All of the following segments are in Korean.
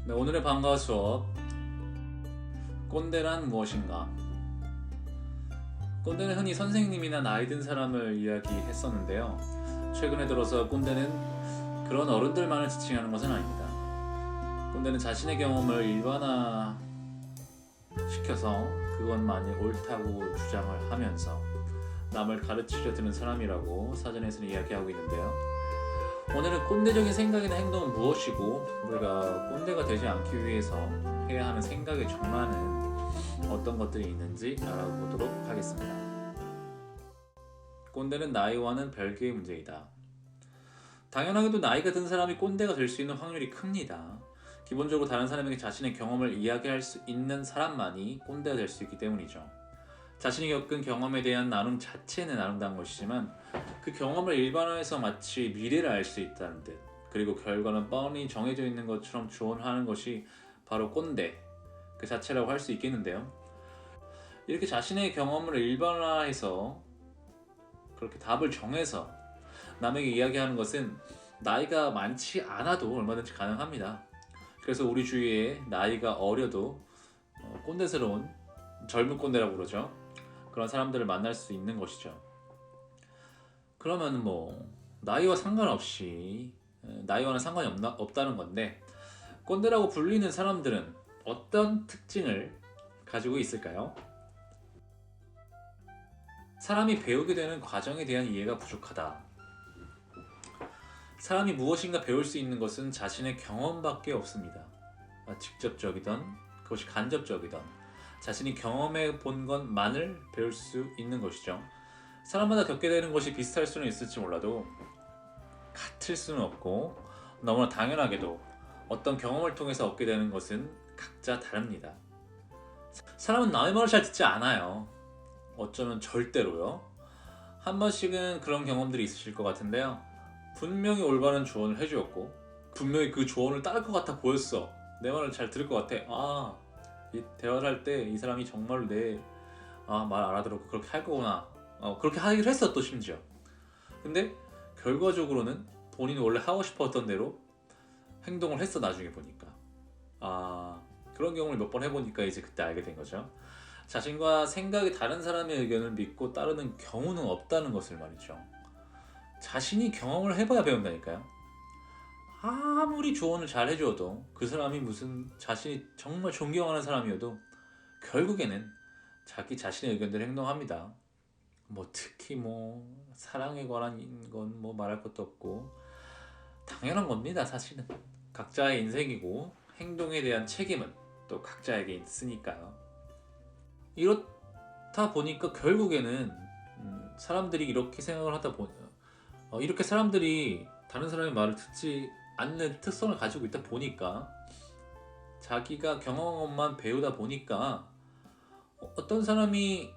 네, 오늘의 방과후 수업 꼰대란 무엇인가? 꼰대는 흔히 선생님이나 나이 든 사람을 이야기했었는데요. 최근에 들어서 꼰대는 그런 어른들만을 지칭하는 것은 아닙니다. 꼰대는 자신의 경험을 일반화시켜서 그것만이 옳다고 주장을 하면서 남을 가르치려 드는 사람이라고 사전에서는 이야기하고 있는데요. 오늘은 꼰대적인 생각이나 행동은 무엇이고 우리가 꼰대가 되지 않기 위해서 해야 하는 생각의 전환은 어떤 것들이 있는지 알아보도록 하겠습니다. 꼰대는 나이와는 별개의 문제이다. 당연하게도 나이가 든 사람이 꼰대가 될 수 있는 확률이 큽니다. 기본적으로 다른 사람에게 자신의 경험을 이야기할 수 있는 사람만이 꼰대가 될 수 있기 때문이죠. 자신이 겪은 경험에 대한 나눔 자체는 아름다운 것이지만 그 경험을 일반화해서 마치 미래를 알 수 있다는 듯, 그리고 결과는 뻔히 정해져 있는 것처럼 조언하는 것이 바로 꼰대 그 자체라고 할 수 있겠는데요. 이렇게 자신의 경험을 일반화해서 그렇게 답을 정해서 남에게 이야기하는 것은 나이가 많지 않아도 얼마든지 가능합니다. 그래서 우리 주위에 나이가 어려도 꼰대스러운 젊은 꼰대라고 그러죠. 그런 사람들을 만날 수 있는 것이죠. 그러면 나이와 상관없이 나이와는 상관이 없다는 건데, 꼰대라고 불리는 사람들은 어떤 특징을 가지고 있을까요? 사람이 배우게 되는 과정에 대한 이해가 부족하다. 사람이 무엇인가 배울 수 있는 것은 자신의 경험밖에 없습니다. 직접적이든 그것이 간접적이든 자신이 경험해 본 것만을 배울 수 있는 것이죠. 사람마다 겪게 되는 것이 비슷할 수는 있을지 몰라도 같을 수는 없고, 너무나 당연하게도 어떤 경험을 통해서 얻게 되는 것은 각자 다릅니다. 사람은 남의 말을 잘 듣지 않아요. 어쩌면 절대로요. 한 번씩은 그런 경험들이 있으실 것 같은데요. 분명히 올바른 조언을 해주었고 분명히 그 조언을 따를 것 같아 보였어. 내 말을 잘 들을 것 같아. 이 대화를 할 때 이 사람이 정말 내 말 알아들었고 그렇게 할 거구나. 그렇게 하기로 했어 또 심지어. 근데 결과적으로는 본인이 원래 하고 싶었던 대로 행동을 했어. 나중에 보니까 그런 경험을 몇 번 해보니까 이제 그때 알게 된 거죠. 자신과 생각이 다른 사람의 의견을 믿고 따르는 경우는 없다는 것을 말이죠. 자신이 경험을 해봐야 배운다니까요. 아무리 조언을 잘 해줘도 그 사람이 무슨 자신이 정말 존경하는 사람이어도 결국에는 자기 자신의 의견대로 행동합니다. 특히 사랑에 관한 건 말할 것도 없고 당연한 겁니다. 사실은 각자의 인생이고 행동에 대한 책임은 또 각자에게 있으니까요. 이렇다 보니까 결국에는 사람들이 이렇게 생각을 하다 보니 이렇게 사람들이 다른 사람의 말을 듣지 않는 특성을 가지고 있다 보니까, 자기가 경험한 것만 배우다 보니까 어떤 사람이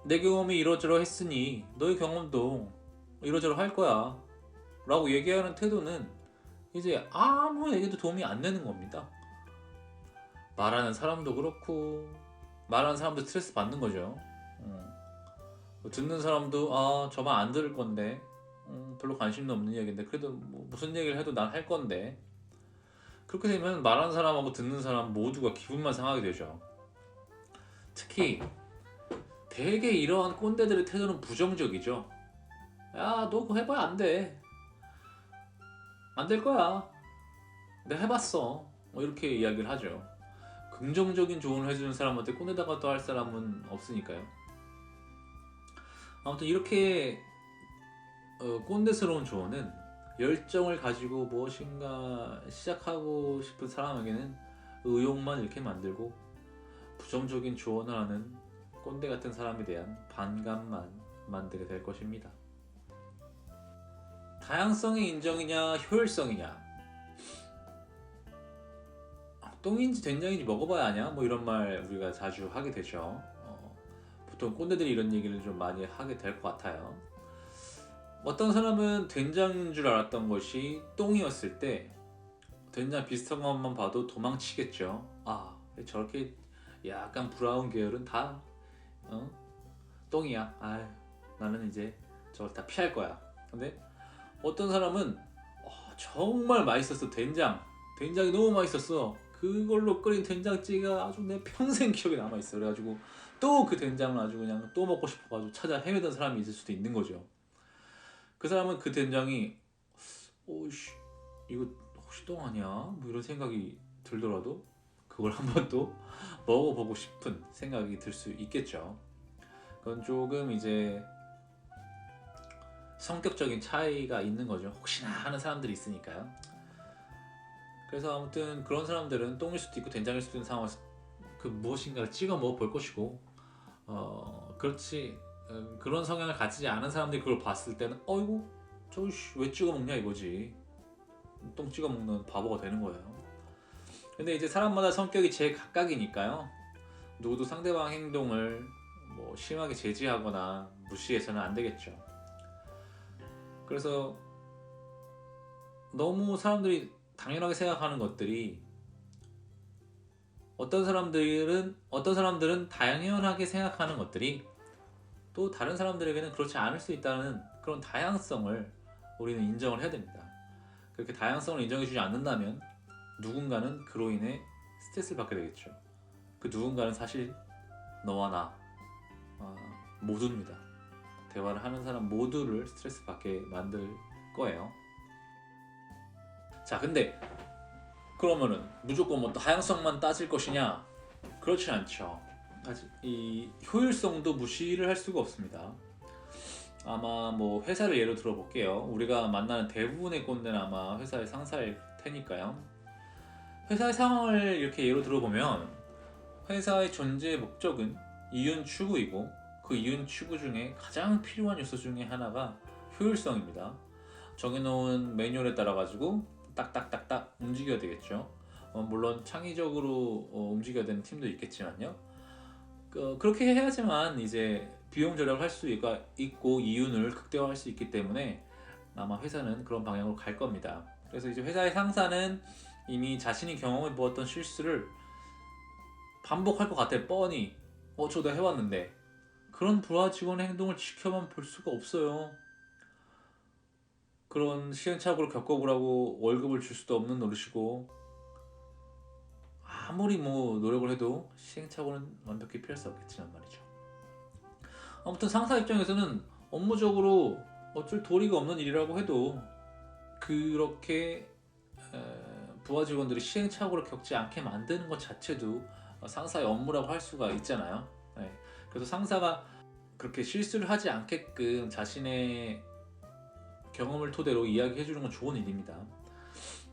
내 경험이 이러저러 했으니 너의 경험도 이러저러 할 거야 라고 얘기하는 태도는 이제 아무에게도 도움이 안 되는 겁니다. 말하는 사람도 그렇고 말하는 사람도 스트레스 받는 거죠. 듣는 사람도 저만 안 들을 건데 별로 관심도 없는 이야기인데 그래도 무슨 얘기를 해도 난 할 건데, 그렇게 되면 말하는 사람하고 듣는 사람 모두가 기분만 상하게 되죠. 특히 되게 이러한 꼰대들의 태도는 부정적이죠. 야, 너 그거 해봐야 안 돼. 안 될 거야. 내가 해봤어. 이렇게 이야기를 하죠. 긍정적인 조언을 해주는 사람한테 꼰대다가 또 할 사람은 없으니까요. 아무튼 이렇게 꼰대스러운 조언은 열정을 가지고 무엇인가 시작하고 싶은 사람에게는 의욕만 이렇게 만들고, 부정적인 조언을 하는 꼰대 같은 사람에 대한 반감만 만들게 될 것입니다. 다양성의 인정이냐 효율성이냐, 똥인지 된장인지 먹어봐야 아냐, 이런 말 우리가 자주 하게 되죠. 보통 꼰대들이 이런 얘기를 좀 많이 하게 될 것 같아요. 어떤 사람은 된장인 줄 알았던 것이 똥이었을 때 된장 비슷한 것만 봐도 도망치겠죠. 저렇게 약간 브라운 계열은 다 똥이야. 나는 이제 저걸 다 피할 거야. 근데 어떤 사람은 정말 맛있었어. 된장 된장이 너무 맛있었어. 그걸로 끓인 된장찌개가 아주 내 평생 기억에 남아있어. 그래가지고 또 그 된장을 아주 그냥 또 먹고 싶어가지고 찾아 헤매던 사람이 있을 수도 있는 거죠. 그 사람은 그 된장이 오씨 이거 혹시 똥 아니야? 뭐 이런 생각이 들더라도 그걸 한번 또 먹어보고 싶은 생각이 들 수 있겠죠. 그건 조금 이제 성격적인 차이가 있는 거죠. 혹시나 하는 사람들이 있으니까요. 그래서 아무튼 그런 사람들은 똥일 수도 있고 된장일 수도 있는 상황에서 그 무엇인가를 찍어 먹어볼 것이고, 그렇지 그런 성향을 가지지 않은 사람들이 그걸 봤을 때는 어이구 저씨 왜 찍어 먹냐 이거지. 똥 찍어 먹는 바보가 되는 거예요. 근데 이제 사람마다 성격이 제각각이니까요. 누구도 상대방 행동을 뭐 심하게 제지하거나 무시해서는 안 되겠죠. 그래서 너무 사람들이 당연하게 생각하는 것들이 어떤 사람들은 당연하게 생각하는 것들이 또 다른 사람들에게는 그렇지 않을 수 있다는 그런 다양성을 우리는 인정을 해야 됩니다. 그렇게 다양성을 인정해주지 않는다면 누군가는 그로 인해 스트레스를 받게 되겠죠. 그 누군가는 사실 너와 나 모두입니다. 대화를 하는 사람 모두를 스트레스 받게 만들 거예요. 자, 근데 그러면은 무조건 뭐 다양성만 따질 것이냐? 그렇진 않죠. 아직 이 효율성도 무시를 할 수가 없습니다. 아마 뭐 회사를 예로 들어볼게요. 우리가 만나는 대부분의 꼰대는 아마 회사의 상사일 테니까요. 회사의 상황을 이렇게 예로 들어보면 회사의 존재의 목적은 이윤 추구이고 그 이윤 추구 중에 가장 필요한 요소 중에 하나가 효율성입니다. 정해놓은 매뉴얼에 따라 가지고 딱딱딱딱 움직여야 되겠죠. 물론 창의적으로 움직여야 되는 팀도 있겠지만요. 그렇게 해야지만 이제 비용 절약을 할 수 있고 이윤을 극대화할 수 있기 때문에 아마 회사는 그런 방향으로 갈 겁니다. 그래서 이제 회사의 상사는 이미 자신이 경험해 보았던 실수를 반복할 것 같아. 뻔히 저도 해왔는데 그런 부하 직원의 행동을 지켜만 볼 수가 없어요. 그런 시행착오를 겪어보라고 월급을 줄 수도 없는 노릇이고 아무리 뭐 노력을 해도 시행착오는 완벽히 피할 수 없겠지만 말이죠. 아무튼 상사 입장에서는 업무적으로 어쩔 도리가 없는 일이라고 해도 그렇게 부하 직원들이 시행착오를 겪지 않게 만드는 것 자체도 상사의 업무라고 할 수가 있잖아요. 네. 그래서 상사가 그렇게 실수를 하지 않게끔 자신의 경험을 토대로 이야기해주는 건 좋은 일입니다.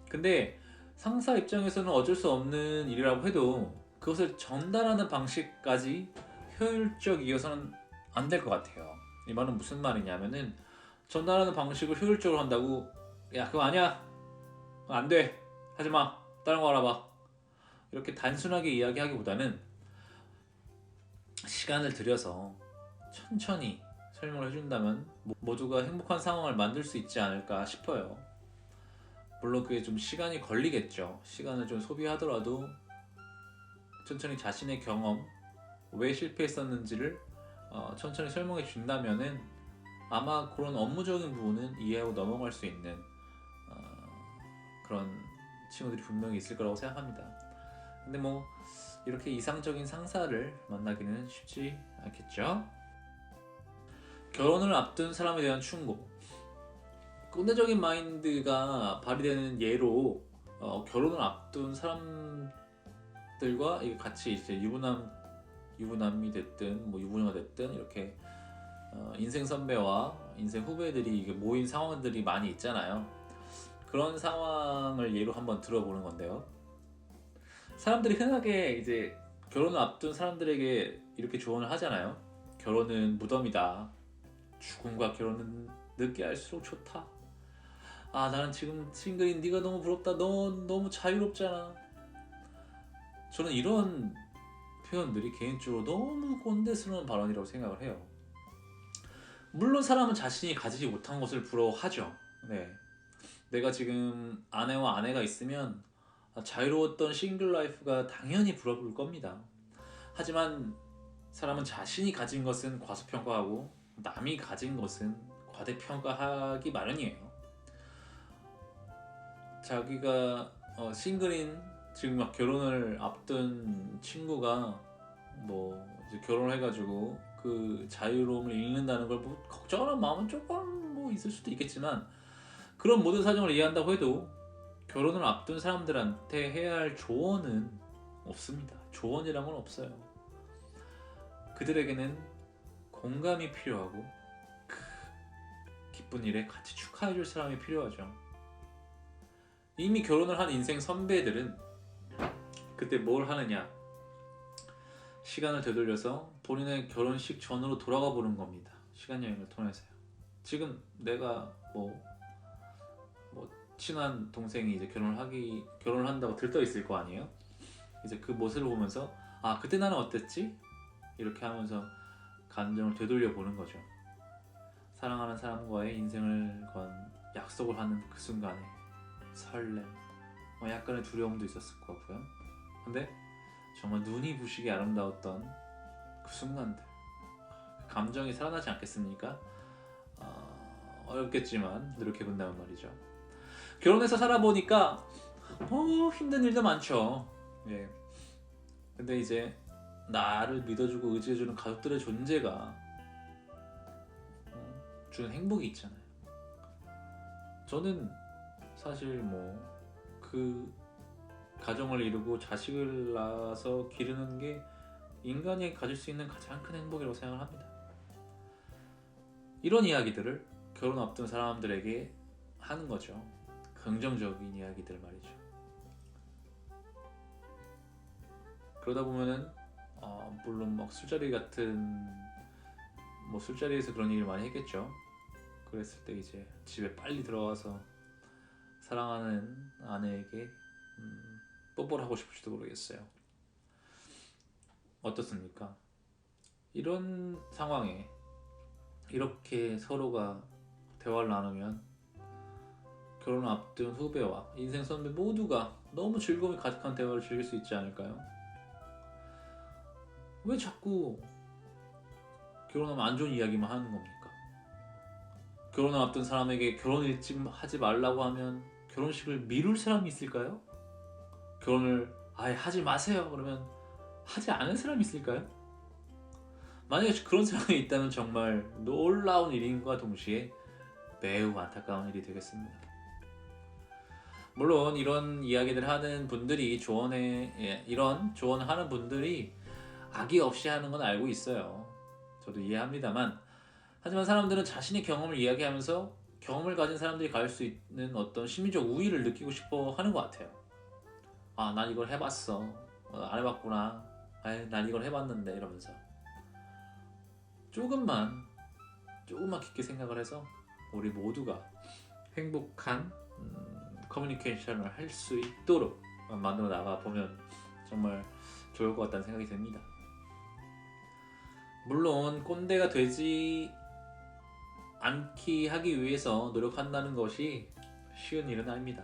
근데 상사 입장에서는 어쩔 수 없는 일이라고 해도 그것을 전달하는 방식까지 효율적이어서는 안 될 것 같아요. 이 말은 무슨 말이냐면은 전달하는 방식을 효율적으로 한다고 야 그거 아니야 안 돼 하지마 다른 거 알아봐 이렇게 단순하게 이야기하기보다는 시간을 들여서 천천히 설명을 해준다면 모두가 행복한 상황을 만들 수 있지 않을까 싶어요. 물론 그게 좀 시간이 걸리겠죠. 시간을 좀 소비하더라도 천천히 자신의 경험, 왜 실패했었는지를 천천히 설명해 준다면은 아마 그런 업무적인 부분은 이해하고 넘어갈 수 있는 그런 친구들이 분명히 있을 거라고 생각합니다. 근데 뭐 이렇게 이상적인 상사를 만나기는 쉽지 않겠죠. 결혼을 앞둔 사람에 대한 충고. 꼰대적인 마인드가 발휘되는 예로 결혼을 앞둔 사람들과 같이 이제 유부남이 됐든 뭐 유부녀가 됐든 이렇게 인생 선배와 인생 후배들이 이게 모인 상황들이 많이 있잖아요. 그런 상황을 예로 한번 들어보는 건데요. 사람들이 흔하게 이제 결혼을 앞둔 사람들에게 이렇게 조언을 하잖아요. 결혼은 무덤이다. 죽음과 결혼은 늦게 할수록 좋다. 나는 지금 싱글인 네가 너무 부럽다. 넌 너무 자유롭잖아. 저는 이런 표현들이 개인적으로 너무 꼰대스러운 발언이라고 생각을 해요. 물론 사람은 자신이 가지지 못한 것을 부러워하죠. 네. 내가 지금 아내와 아내가 있으면 자유로웠던 싱글 라이프가 당연히 부러울 겁니다. 하지만 사람은 자신이 가진 것은 과소평가하고 남이 가진 것은 과대평가하기 마련이에요. 자기가 싱글인 지금 막 결혼을 앞둔 친구가 뭐 이제 결혼해가지고 그 자유로움을 잃는다는 걸 뭐 걱정하는 마음은 조금 뭐 있을 수도 있겠지만, 그런 모든 사정을 이해한다고 해도 결혼을 앞둔 사람들한테 해야 할 조언은 없습니다. 조언이란 건 없어요. 그들에게는 공감이 필요하고 그 기쁜 일에 같이 축하해줄 사람이 필요하죠. 이미 결혼을 한 인생 선배들은 그때 뭘 하느냐, 시간을 되돌려서 본인의 결혼식 전으로 돌아가 보는 겁니다. 시간 여행을 통해서요. 지금 내가 뭐 친한 동생이 이제 결혼을 한다고 들떠 있을 거 아니에요. 이제 그 모습을 보면서 아, 그때 나는 어땠지? 이렇게 하면서 감정을 되돌려 보는 거죠. 사랑하는 사람과의 인생을 건 약속을 하는 그 순간에 설렘, 약간의 두려움도 있었을 것 같고요. 근데 정말 눈이 부시게 아름다웠던 그 순간들, 그 감정이 살아나지 않겠습니까? 어렵겠지만 노력해본다는 말이죠. 결혼해서 살아보니까 힘든 일도 많죠. 예. 근데 이제 나를 믿어주고 의지해주는 가족들의 존재가 주는 행복이 있잖아요. 저는 사실 뭐 그 가정을 이루고 자식을 낳아서 기르는 게 인간이 가질 수 있는 가장 큰 행복이라고 생각을 합니다. 이런 이야기들을 결혼 앞둔 사람들에게 하는 거죠. 긍정적인 이야기들 말이죠. 그러다 보면은 물론 막 술자리 같은 술자리에서 그런 얘기를 많이 했겠죠. 그랬을 때 이제 집에 빨리 들어와서 사랑하는 아내에게 뽀뽀를 하고 싶을지도 모르겠어요. 어떻습니까? 이런 상황에 이렇게 서로가 대화를 나누면 결혼을 앞둔 후배와 인생 선배 모두가 너무 즐거움이 가득한 대화를 즐길 수 있지 않을까요? 왜 자꾸 결혼하면 안 좋은 이야기만 하는 겁니까? 결혼을 앞둔 사람에게 결혼 일찍 하지 말라고 하면 결혼식을 미룰 사람이 있을까요? 결혼을 아예 하지 마세요 그러면 하지 않은 사람이 있을까요? 만약에 그런 사람이 있다면 정말 놀라운 일인과 동시에 매우 안타까운 일이 되겠습니다. 물론 이런 이야기를 하는 분들이 이런 조언을 하는 분들이 악의 없이 하는 건 알고 있어요. 저도 이해합니다만, 하지만 사람들은 자신의 경험을 이야기하면서 경험을 가진 사람들이 가질 수 있는 어떤 심리적 우위를 느끼고 싶어 하는 것 같아요. 아, 난 이걸 해봤어. 안 해봤구나. 난 이걸 해봤는데 이러면서 조금만 깊게 생각을 해서 우리 모두가 행복한 커뮤니케이션을 할 수 있도록 만들어 나가 보면 정말 좋을 것 같다는 생각이 듭니다. 물론 꼰대가 되지 않게 하기 위해서 노력한다는 것이 쉬운 일은 아닙니다.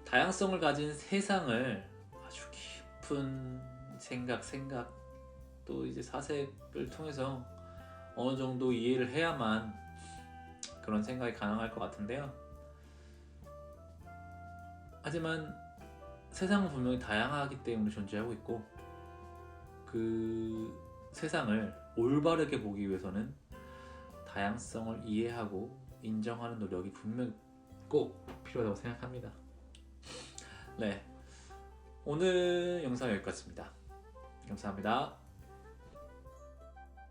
다양성을 가진 세상을 아주 깊은 생각 또 이제 사색을 통해서 어느 정도 이해를 해야만 그런 생각이 가능할 것 같은데요. 하지만 세상은 분명히 다양하기 때문에 존재하고 있고, 그 세상을 올바르게 보기 위해서는 다양성을 이해하고 인정하는 노력이 분명히 꼭 필요하다고 생각합니다. 네, 오늘 영상 여기까지입니다. 감사합니다.